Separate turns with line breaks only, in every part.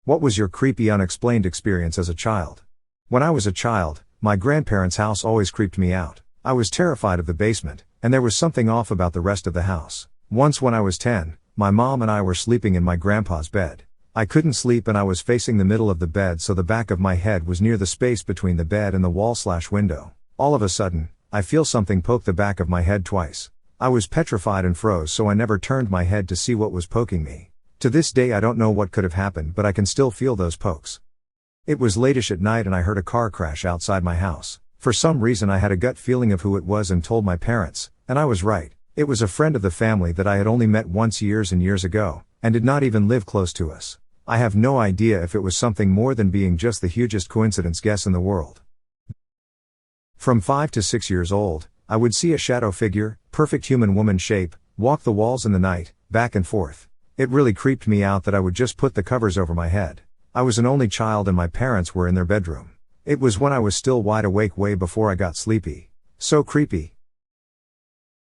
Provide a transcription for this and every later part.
What was your creepy unexplained experience as a child? When I was a child, my grandparents' house always creeped me out. I was terrified of the basement, and there was something off about the rest of the house. Once when I was 10, my mom and I were sleeping in my grandpa's bed. I couldn't sleep and I was facing the middle of the bed, so the back of my head was near the space between the bed and the wall/window. All of a sudden, I feel something poke the back of my head twice. I was petrified and froze, so I never turned my head to see what was poking me. To this day I don't know what could have happened, but I can still feel those pokes. It was late-ish at night and I heard a car crash outside my house. For some reason I had a gut feeling of who it was and told my parents, and I was right. It was a friend of the family that I had only met once years and years ago, and did not even live close to us. I have no idea if it was something more than being just the hugest coincidence guess in the world. From 5 to 6 years old, I would see a shadow figure, perfect human woman shape, walk the walls in the night, back and forth. It really creeped me out that I would just put the covers over my head. I was an only child and my parents were in their bedroom. It was when I was still wide awake way before I got sleepy. So creepy.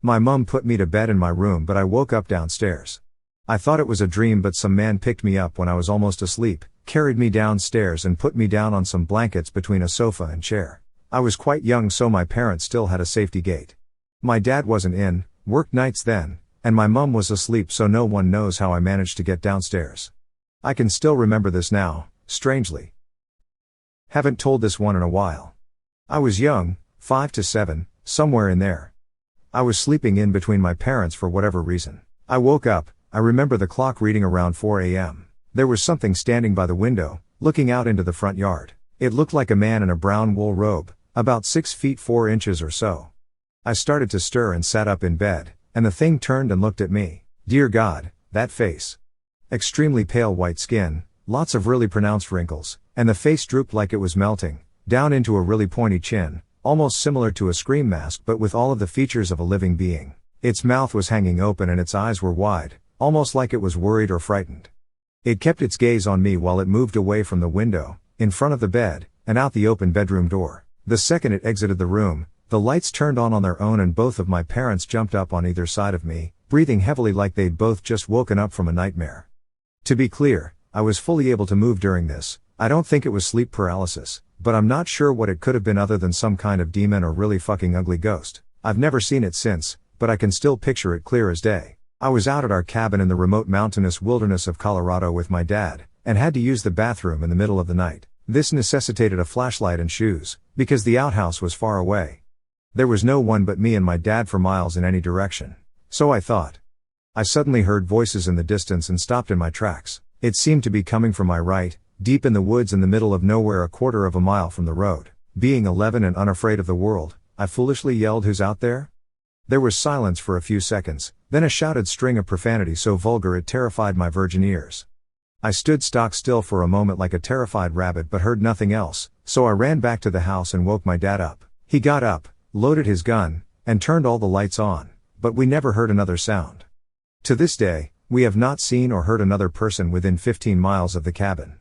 My mum put me to bed in my room, but I woke up downstairs. I thought it was a dream, but some man picked me up when I was almost asleep, carried me downstairs and put me down on some blankets between a sofa and chair. I was quite young, so my parents still had a safety gate. My dad wasn't in, worked nights then, and my mum was asleep, so no one knows how I managed to get downstairs. I can still remember this now, strangely. Haven't told this one in a while. I was young, 5 to 7, somewhere in there. I was sleeping in between my parents for whatever reason. I woke up, I remember the clock reading around 4 a.m. There was something standing by the window, looking out into the front yard. It looked like a man in a brown wool robe, about 6 feet 4 inches or so. I started to stir and sat up in bed, and the thing turned and looked at me. Dear God, that face. Extremely pale white skin, lots of really pronounced wrinkles, and the face drooped like it was melting, down into a really pointy chin, almost similar to a scream mask but with all of the features of a living being. Its mouth was hanging open and its eyes were wide, almost like it was worried or frightened. It kept its gaze on me while it moved away from the window, in front of the bed, and out the open bedroom door. The second it exited the room, the lights turned on their own and both of my parents jumped up on either side of me, breathing heavily like they'd both just woken up from a nightmare. To be clear, I was fully able to move during this. I don't think it was sleep paralysis, but I'm not sure what it could have been other than some kind of demon or really fucking ugly ghost. I've never seen it since, but I can still picture it clear as day. I was out at our cabin in the remote mountainous wilderness of Colorado with my dad, and had to use the bathroom in the middle of the night. This necessitated a flashlight and shoes, because the outhouse was far away. There was no one but me and my dad for miles in any direction. So I thought. I suddenly heard voices in the distance and stopped in my tracks. It seemed to be coming from my right, deep in the woods in the middle of nowhere, a quarter of a mile from the road. Being 11 and unafraid of the world, I foolishly yelled, "Who's out there?" There was silence for a few seconds, then a shouted string of profanity so vulgar it terrified my virgin ears. I stood stock still for a moment like a terrified rabbit but heard nothing else, so I ran back to the house and woke my dad up. He got up, loaded his gun, and turned all the lights on, but we never heard another sound. To this day, we have not seen or heard another person within 15 miles of the cabin.